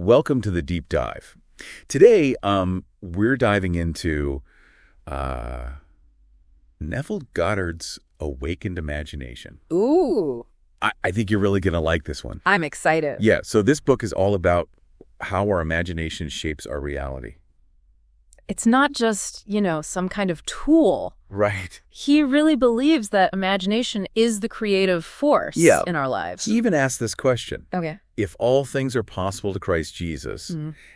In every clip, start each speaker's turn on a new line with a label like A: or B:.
A: welcome to the deep dive. Today, we're diving into Neville Goddard's Awakened Imagination.
B: Ooh.
A: I think you're really going to like this one.
B: I'm excited.
A: Yeah, so this book is all about how our imagination shapes our reality.
B: It's not just, some kind of tool.
A: Right.
B: He really believes that imagination is the creative force in our lives.
A: He even asked this question.
B: Okay.
A: If all things are possible to Christ Jesus,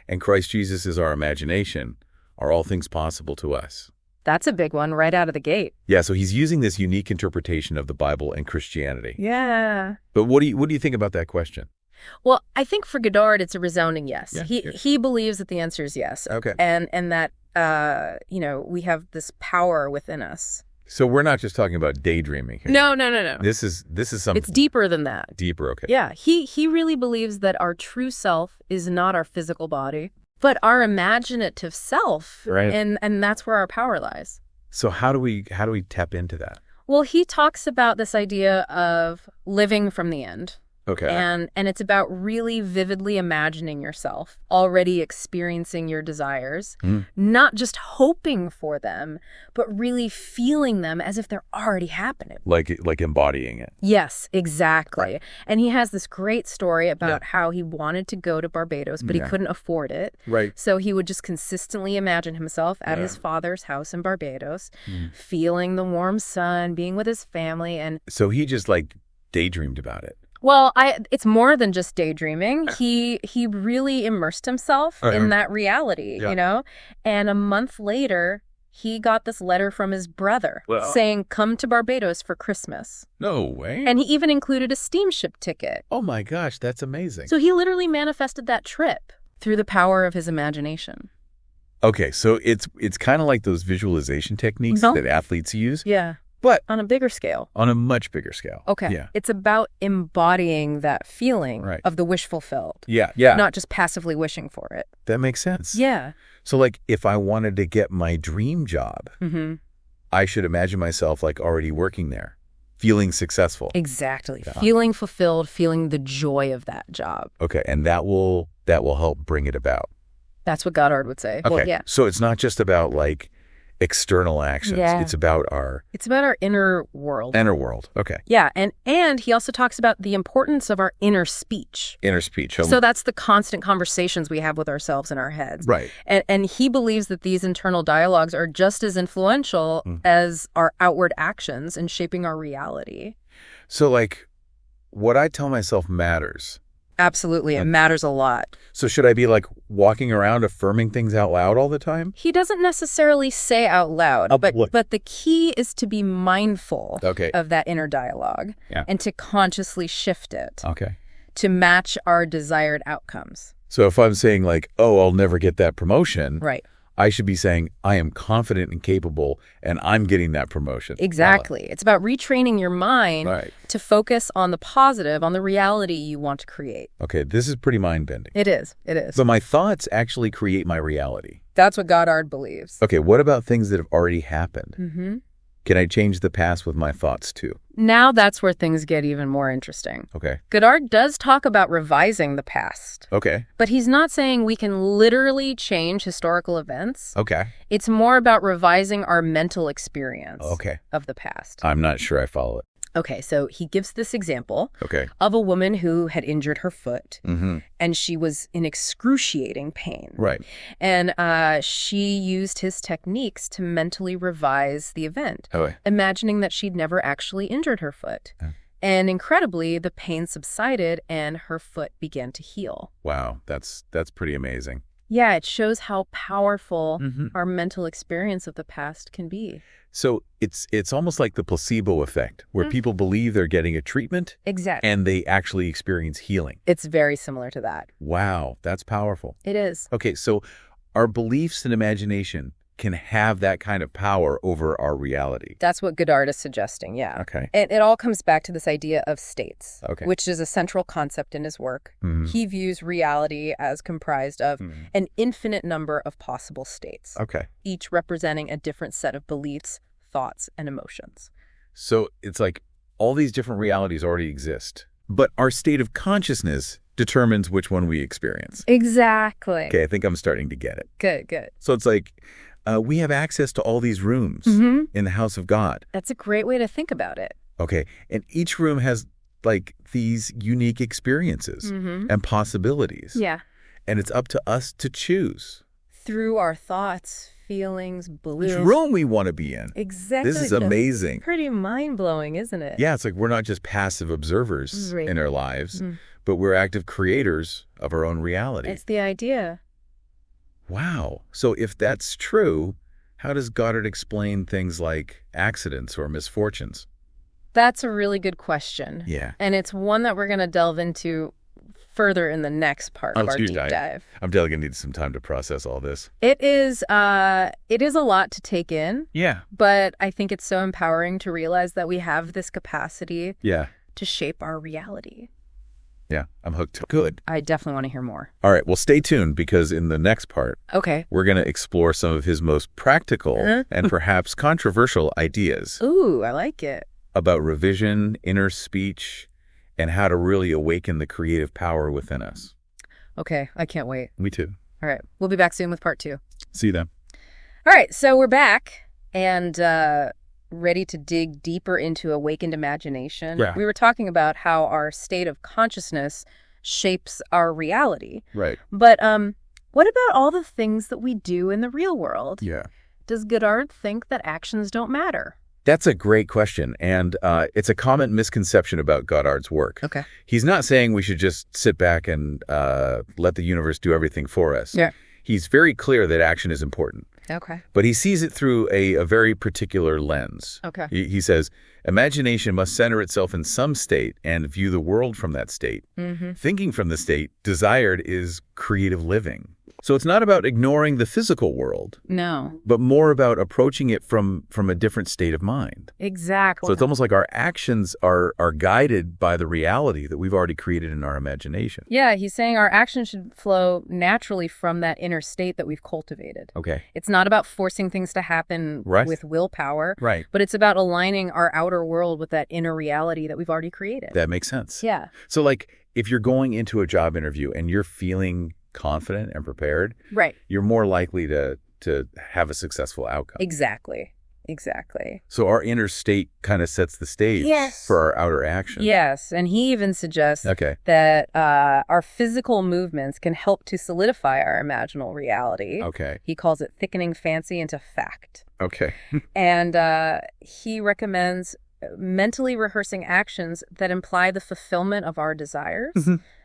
A: and Christ Jesus is our imagination, are all things possible to us?
B: That's a big one right out of the gate.
A: Yeah, so he's using this unique interpretation of the Bible and Christianity.
B: Yeah.
A: But what do you think about that question?
B: Well, I think for Goddard, it's a resounding yes.
A: Yeah,
B: he believes that the answer is yes.
A: Okay.
B: And that, we have this power within us.
A: So we're not just talking about daydreaming here.
B: No.
A: This is something.
B: It's deeper than that.
A: Deeper, okay.
B: Yeah, he really believes that our true self is not our physical body, but our imaginative self.
A: Right.
B: And that's where our power lies.
A: So how do we tap into that?
B: Well, he talks about this idea of living from the end.
A: Okay.
B: And it's about really vividly imagining yourself, already experiencing your desires, not just hoping for them, but really feeling them as if they're already happening.
A: Like embodying it.
B: Yes, exactly.
A: Right.
B: And he has this great story about how he wanted to go to Barbados, but he couldn't afford it.
A: Right.
B: So he would just consistently imagine himself at his father's house in Barbados, feeling the warm sun, being with his family. And
A: so he just daydreamed about it.
B: well, it's more than just daydreaming. He really immersed himself in that reality, And a month later, he got this letter from his brother saying, "Come to Barbados for Christmas."
A: No way.
B: And he even included a steamship ticket.
A: Oh my gosh, that's amazing.
B: So he literally manifested that trip through the power of his imagination.
A: Okay, so it's kind of like those visualization techniques that athletes use.
B: Yeah.
A: But
B: on a bigger scale.
A: On a much bigger scale.
B: Okay.
A: Yeah.
B: It's about embodying that feeling of the wish fulfilled.
A: Yeah.
B: Not just passively wishing for it.
A: That makes sense.
B: Yeah.
A: So if I wanted to get my dream job, I should imagine myself already working there, feeling successful.
B: Exactly. Yeah. Feeling fulfilled, feeling the joy of that job.
A: Okay. And that will help bring it about.
B: That's what Goddard would say.
A: Okay.
B: Well, yeah.
A: So it's not just about external actions.
B: Yeah.
A: It's about our
B: inner world.
A: Inner world. Okay.
B: Yeah. And he also talks about the importance of our inner speech.
A: Inner speech.
B: So that's the constant conversations we have with ourselves in our heads.
A: Right.
B: And he believes that these internal dialogues are just as influential as our outward actions in shaping our reality.
A: So what I tell myself matters.
B: Absolutely. It matters a lot.
A: So should I be walking around affirming things out loud all the time?
B: He doesn't necessarily say out loud, but the key is to be mindful of that inner dialogue and to consciously shift it to match our desired outcomes.
A: So if I'm saying I'll never get that promotion.
B: Right.
A: I should be saying, I am confident and capable, and I'm getting that promotion.
B: Exactly. It's about retraining your mind to focus on the positive, on the reality you want to create.
A: Okay, this is pretty mind-bending.
B: It is.
A: But my thoughts actually create my reality.
B: That's what Goddard believes.
A: Okay, what about things that have already happened? Can I change the past with my thoughts too?
B: Now that's where things get even more interesting.
A: Okay.
B: Goddard does talk about revising the past.
A: Okay.
B: But he's not saying we can literally change historical events.
A: Okay.
B: It's more about revising our mental experience of the past.
A: I'm not sure I follow it.
B: Okay, so he gives this example of a woman who had injured her foot, and she was in excruciating pain.
A: Right.
B: And she used his techniques to mentally revise the event, imagining that she'd never actually injured her foot. And incredibly, the pain subsided and her foot began to heal.
A: Wow, that's pretty amazing.
B: Yeah, it shows how powerful our mental experience of the past can be.
A: So it's almost like the placebo effect, where people believe they're getting a treatment.
B: Exactly.
A: And they actually experience healing.
B: It's very similar to that.
A: Wow, that's powerful.
B: It is.
A: Okay, so our beliefs and imagination can have that kind of power over our reality.
B: That's what Goddard is suggesting, yeah.
A: Okay.
B: And it all comes back to this idea of states,
A: which
B: is a central concept in his work. He views reality as comprised of an infinite number of possible states, each representing a different set of beliefs, thoughts, and emotions.
A: So it's all these different realities already exist, but our state of consciousness determines which one we experience.
B: Exactly.
A: Okay, I think I'm starting to get it.
B: Good.
A: So it's like we have access to all these rooms in the house of God.
B: That's a great way to think about it.
A: Okay, and each room has like these unique experiences and possibilities.
B: Yeah.
A: And it's up to us to choose.
B: Through our thoughts, feelings, beliefs.
A: Which room we want to be in.
B: Exactly.
A: This is amazing.
B: Pretty mind-blowing, isn't it?
A: Yeah, it's like we're not just passive observers in our lives, but we're active creators of our own reality.
B: It's the idea.
A: Wow. So if that's true, how does Goddard explain things like accidents or misfortunes?
B: That's a really good question.
A: Yeah.
B: And it's one that we're going to delve into further in the next part of our deep dive.
A: I'm definitely going to need some time to process all this.
B: It is a lot to take in.
A: Yeah.
B: But I think it's so empowering to realize that we have this capacity to shape our reality.
A: Yeah, I'm hooked. Good.
B: I definitely want to hear more.
A: All right, well, stay tuned because in the next part, we're going to explore some of his most practical and perhaps controversial ideas.
B: Ooh, I like it.
A: About revision, inner speech, and how to really awaken the creative power within us.
B: Okay, I can't wait.
A: Me too.
B: All right, we'll be back soon with part 2.
A: See you then.
B: All right, so we're back and ready to dig deeper into awakened imagination.
A: Yeah.
B: We were talking about how our state of consciousness shapes our reality.
A: Right.
B: But what about all the things that we do in the real world?
A: Yeah.
B: Does Goddard think that actions don't matter?
A: That's a great question, and it's a common misconception about Goddard's work.
B: Okay.
A: He's not saying we should just sit back and let the universe do everything for us.
B: Yeah.
A: He's very clear that action is important.
B: Okay.
A: But he sees it through a very particular lens.
B: Okay.
A: He says, imagination must center itself in some state and view the world from that state. Thinking from the state desired is creative living. So it's not about ignoring the physical world.
B: No.
A: But more about approaching it from a different state of mind.
B: Exactly.
A: So it's almost like our actions are guided by the reality that we've already created in our imagination.
B: Yeah, he's saying our actions should flow naturally from that inner state that we've cultivated.
A: Okay.
B: It's not about forcing things to happen with willpower.
A: Right.
B: But it's about aligning our outer world with that inner reality that we've already created.
A: That makes sense.
B: Yeah.
A: So like if you're going into a job interview and you're feeling confident and prepared,
B: right,
A: you're more likely to have a successsul outcome.
B: Exactly.
A: So our inner state kind of sets the stage for our outer action.
B: Yes, and he even suggests that our physical movements can help to solidify our imaginal reality.
A: Okay.
B: He calls it thickening fancy into fact.
A: Okay.
B: And he recommends mentally rehearsing actions that imply the fulfillment of our desires,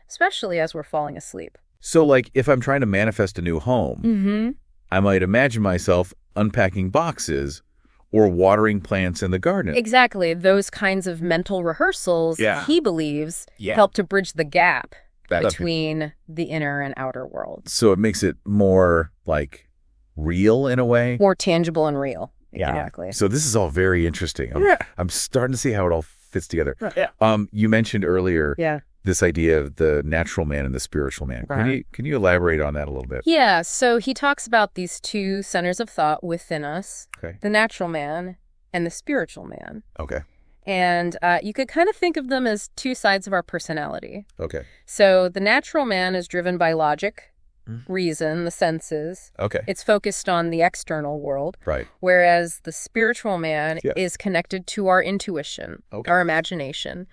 B: especially as we're falling asleep.
A: So like if I'm trying to manifest a new home, I might imagine myself unpacking boxes or watering plants in the garden.
B: Exactly. Those kinds of mental rehearsals, he believes, help to bridge the gap between the inner and outer world.
A: So it makes it more like real in a way?
B: More tangible and real.
A: Yeah.
B: Exactly.
A: So this is all very interesting. I'm starting to see how it all fits together.
B: Yeah.
A: You mentioned earlier this idea of the natural man and the spiritual man. Can you elaborate on that a little bit?
B: Yeah, so he talks about these two centers of thought within us, the natural man and the spiritual man.
A: Okay.
B: And you could kind of think of them as two sides of our personality.
A: Okay.
B: So the natural man is driven by logic, reason, the senses.
A: Okay.
B: It's focused on the external world.
A: Right.
B: Whereas the spiritual man is connected to our intuition, our imagination,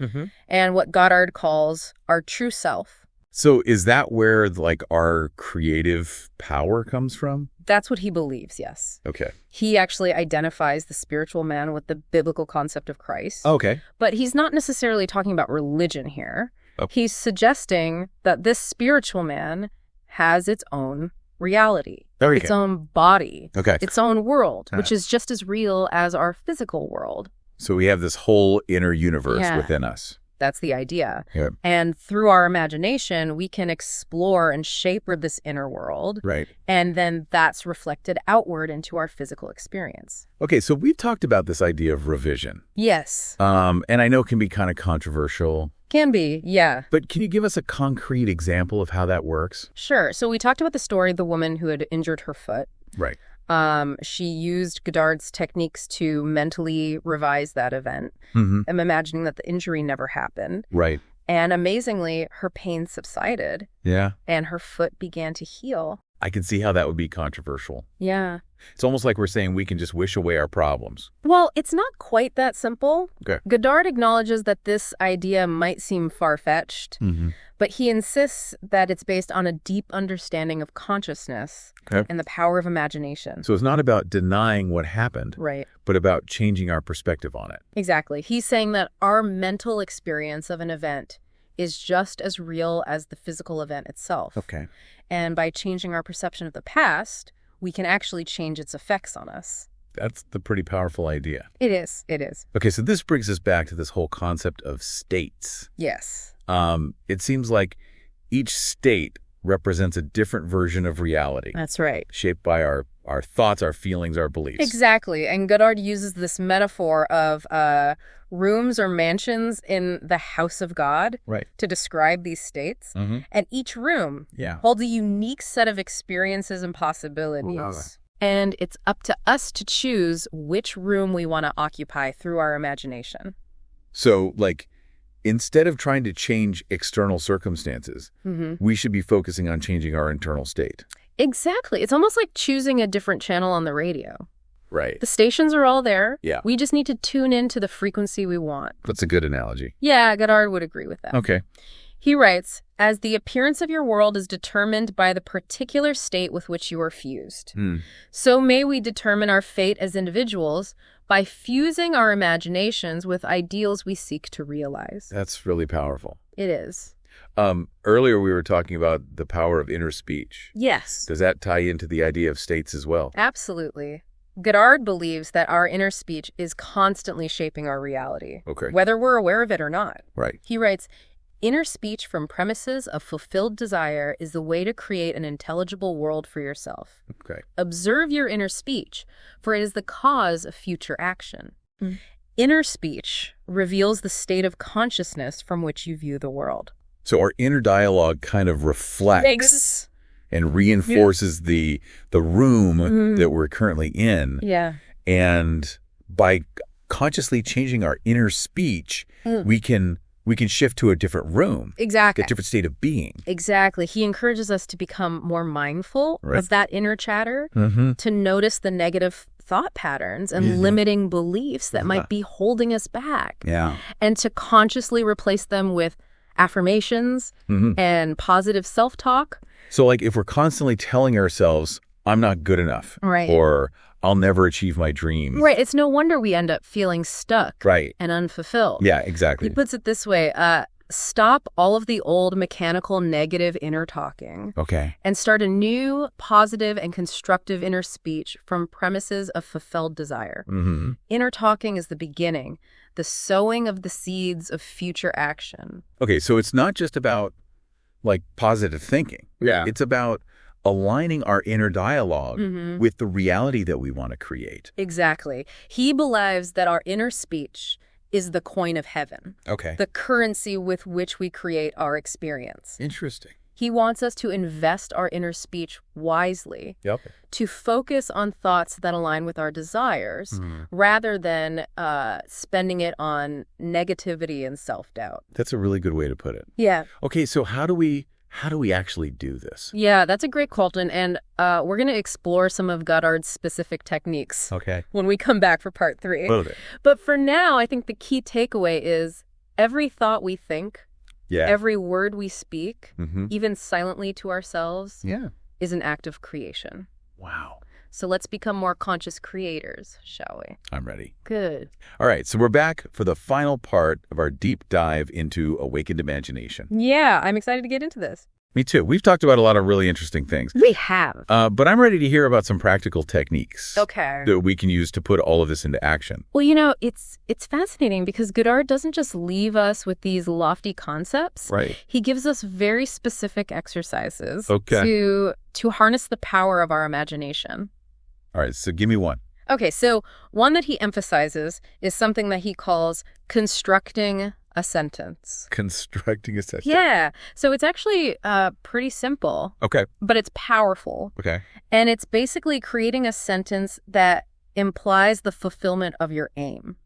B: and what Goddard calls our true self.
A: So is that where like our creative power comes from?
B: That's what he believes, yes.
A: Okay.
B: He actually identifies the spiritual man with the biblical concept of Christ.
A: Okay.
B: But he's not necessarily talking about religion here.
A: Okay.
B: He's suggesting that this spiritual man has its own reality, its own body, its own world, which is just as real as our physical world.
A: So we have this whole inner universe within us.
B: That's the idea.
A: Yeah.
B: And through our imagination, we can explore and shape this inner world.
A: Right.
B: And then that's reflected outward into our physical experience.
A: Okay, so we've talked about this idea of revision.
B: Yes.
A: And I know it can be kind of controversial.
B: Can be, yeah.
A: But can you give us a concrete example of how that works?
B: Sure. So we talked about the story of the woman who had injured her foot.
A: Right.
B: She used Goddard's techniques to mentally revise that event.
A: I'm
B: imagining that the injury never happened.
A: Right.
B: And amazingly, her pain subsided.
A: Yeah.
B: And her foot began to heal.
A: I can see how that would be controversial.
B: Yeah.
A: It's almost like we're saying we can just wish away our problems.
B: Well, it's not quite that simple.
A: Okay.
B: Goddard acknowledges that this idea might seem far-fetched, but he insists that it's based on a deep understanding of consciousness and the power of imagination.
A: So it's not about denying what happened,
B: Right.
A: but about changing our perspective on it.
B: Exactly. He's saying that our mental experience of an event is just as real as the physical event itself.
A: Okay.
B: And by changing our perception of the past, we can actually change its effects on us.
A: That's the pretty powerful idea.
B: It is. It is.
A: Okay, so this brings us back to this whole concept of states.
B: Yes.
A: It seems like each state represents a different version of reality.
B: That's right.
A: Shaped by our thoughts, our feelings, our beliefs.
B: Exactly. And Goddard uses this metaphor of rooms or mansions in the house of God to describe these states. And each room holds a unique set of experiences and possibilities. And it's up to us to choose which room we want to occupy through our imagination.
A: So, like, instead of trying to change external circumstances, we should be focusing on changing our internal state.
B: Exactly. It's almost like choosing a different channel on the radio.
A: Right.
B: The stations are all there.
A: Yeah.
B: We just need to tune into the frequency we want.
A: That's a good analogy.
B: Yeah, Goddard would agree with that.
A: Okay.
B: He writes, as the appearance of your world is determined by the particular state with which you are fused, so may we determine our fate as individuals by fusing our imaginations with ideals we seek to realize.
A: That's really powerful.
B: It is.
A: Earlier we were talking about the power of inner speech.
B: Yes.
A: Does that tie into the idea of states as well?
B: Absolutely. Goddard believes that our inner speech is constantly shaping our reality, whether we're aware of it or not.
A: Right.
B: He writes, inner speech from premises of fulfilled desire is the way to create an intelligible world for yourself.
A: Okay.
B: Observe your inner speech, for it is the cause of future action. Inner speech reveals the state of consciousness from which you view the world.
A: So our inner dialogue kind of reflects and reinforces the room that we're currently in.
B: Yeah.
A: And by consciously changing our inner speech, we can shift to a different room.
B: Exactly.
A: A different state of being.
B: Exactly. He encourages us to become more mindful of that inner chatter, to notice the negative thought patterns and limiting beliefs that might be holding us back.
A: Yeah.
B: And to consciously replace them with affirmations and positive self-talk.
A: So like if we're constantly telling ourselves, I'm not good enough, or I'll never achieve my dreams.
B: Right. It's no wonder we end up feeling stuck and unfulfilled.
A: Yeah, exactly.
B: He puts it this way, stop all of the old mechanical negative inner talking.
A: Okay.
B: And start a new positive and constructive inner speech from premises of fulfilled desire. Inner talking is the beginning, the sowing of the seeds of future action.
A: Okay, so it's not just about like positive thinking. Yeah. It's about aligning our inner dialogue with the reality that we want to create.
B: Exactly. He believes that our inner speech is the coin of heaven.
A: Okay.
B: The currency with which we create our experience.
A: Interesting.
B: He wants us to invest our inner speech wisely, to focus on thoughts that align with our desires, rather than spending it on negativity and self-doubt.
A: That's a really good way to put it.
B: Yeah.
A: Okay, so how do we actually do this?
B: Yeah, that's a great question, and we're going to explore some of Goddard's specific techniques when we come back for part 3. But for now, I think the key takeaway is every thought we think, every word we speak, even silently to ourselves, is an act of creation.
A: Wow.
B: So let's become more conscious creators, shall we?
A: I'm ready.
B: Good.
A: All right, so we're back for the final part of our deep dive into awakened imagination.
B: Yeah, I'm excited to get into this.
A: Me too. We've talked about a lot of really interesting things.
B: We have.
A: But I'm ready to hear about some practical techniques that we can use to put all of this into action.
B: Well, you know, it's fascinating because Goddard doesn't just leave us with these lofty concepts. He gives us very specific exercises to harness the power of our imagination.
A: All right, so give me one.
B: Okay, so one that he emphasizes is something that he calls constructing a sentence.
A: Constructing a sentence.
B: Yeah. So it's actually pretty simple. But it's powerful. And it's basically creating a sentence that implies the fulfillment of your aim.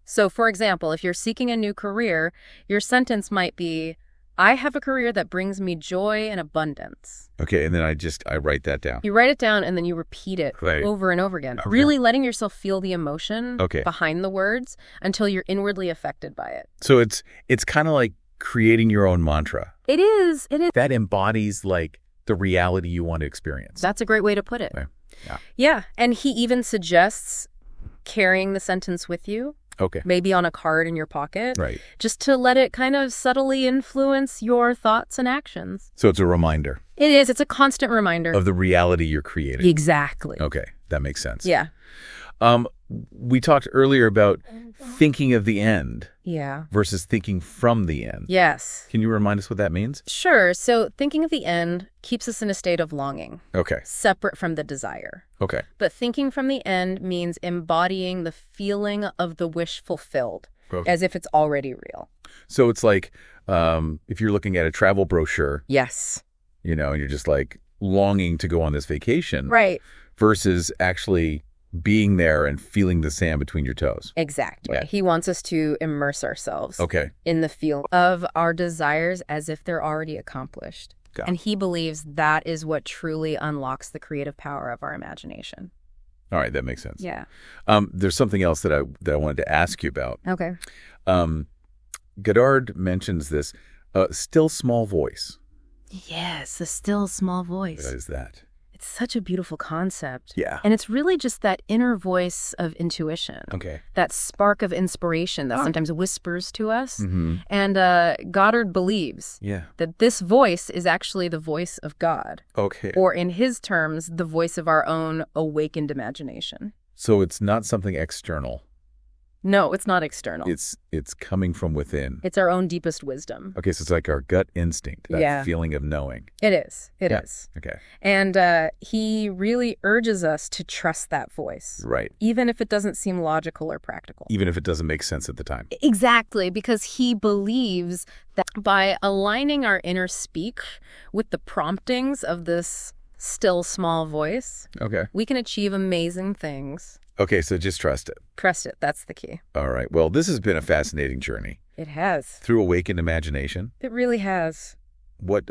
B: So, for example, if you're seeking a new career, your sentence might be, I have a career that brings me joy and abundance.
A: Okay, and then I write that down.
B: You write it down and then you repeat it
A: Right.
B: over and over again,
A: Okay.
B: really letting yourself feel the emotion behind the words until you're inwardly affected by it.
A: So it's kind of like creating your own mantra.
B: It is. It is.
A: That embodies like the reality you want to experience.
B: That's a great way to put it.
A: Okay. Yeah.
B: Yeah, and he even suggests carrying the sentence with you.
A: Okay.
B: Maybe on a card in your pocket.
A: Right.
B: Just to let it kind of subtly influence your thoughts and actions.
A: So it's a reminder.
B: It is. It's a constant reminder.
A: Of the reality you're creating.
B: Exactly.
A: Okay. That makes sense.
B: Yeah.
A: We talked earlier about thinking of the end.
B: Yeah.
A: Versus thinking from the end.
B: Yes.
A: Can you remind us what that means?
B: Sure. So thinking of the end keeps us in a state of longing.
A: Okay.
B: Separate from the desire.
A: Okay.
B: But thinking from the end means embodying the feeling of the wish fulfilled, as if it's already real.
A: So it's like if you're looking at a travel brochure.
B: Yes.
A: And you're just like longing to go on this vacation.
B: Right.
A: Versus actually being there and feeling the sand between your toes.
B: Exactly.
A: Yeah.
B: He wants us to immerse ourselves
A: in
B: the feel of our desires as if they're already accomplished. And he believes that is what truly unlocks the creative power of our imagination.
A: All right, that makes sense.
B: Yeah.
A: There's something else that I wanted to ask you about.
B: Okay.
A: Goddard mentions this still small voice.
B: Yes, the still small voice.
A: What is that?
B: It's such a beautiful concept.
A: Yeah.
B: And it's really just that inner voice of intuition.
A: Okay.
B: That spark of inspiration that sometimes whispers to us.
A: Mm-hmm.
B: And Goddard believes that this voice is actually the voice of God.
A: Okay.
B: Or in his terms, the voice of our own awakened imagination.
A: So it's not something external.
B: No, it's not external.
A: It's coming from within.
B: It's our own deepest wisdom.
A: Okay, so it's like our gut instinct, that feeling of knowing.
B: It is. It is.
A: Okay.
B: And he really urges us to trust that voice.
A: Right.
B: Even if it doesn't seem logical or practical.
A: Even if it doesn't make sense at the time.
B: Exactly, because he believes that by aligning our inner speak with the promptings of this still small voice, we can achieve amazing things.
A: Okay, so just trust it.
B: Trust it. That's the key.
A: All right. Well, this has been a fascinating journey.
B: It has.
A: Through awakened imagination.
B: It really has.
A: What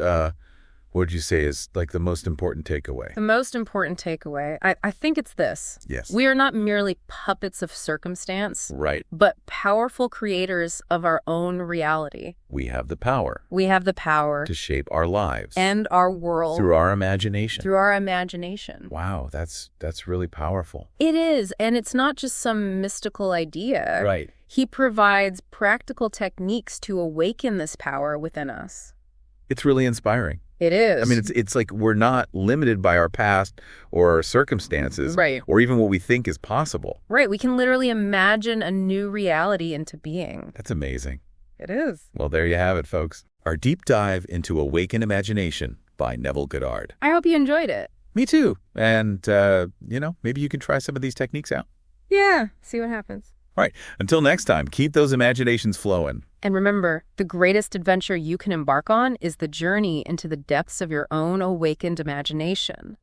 A: would you say is like the most important takeaway?
B: The most important takeaway, I think it's this.
A: Yes.
B: We are not merely puppets of circumstance.
A: Right.
B: But powerful creators of our own reality.
A: We have the power.
B: We have the power.
A: To shape our lives.
B: And our world.
A: Through our imagination.
B: Through our imagination.
A: Wow, that's really powerful.
B: It is. And it's not just some mystical idea.
A: Right.
B: He provides practical techniques to awaken this power within us.
A: It's really inspiring.
B: It is.
A: I mean, it's like we're not limited by our past or our circumstances.
B: Right.
A: Or even what we think is possible.
B: Right. We can literally imagine a new reality into being.
A: That's amazing.
B: It is.
A: Well, there you have it, folks. Our deep dive into Awaken Imagination by Neville Goddard.
B: I hope you enjoyed it.
A: Me too. And, maybe you can try some of these techniques out.
B: Yeah. See what happens.
A: All right. Until next time, keep those imaginations flowing.
B: And remember, the greatest adventure you can embark on is the journey into the depths of your own awakened imagination.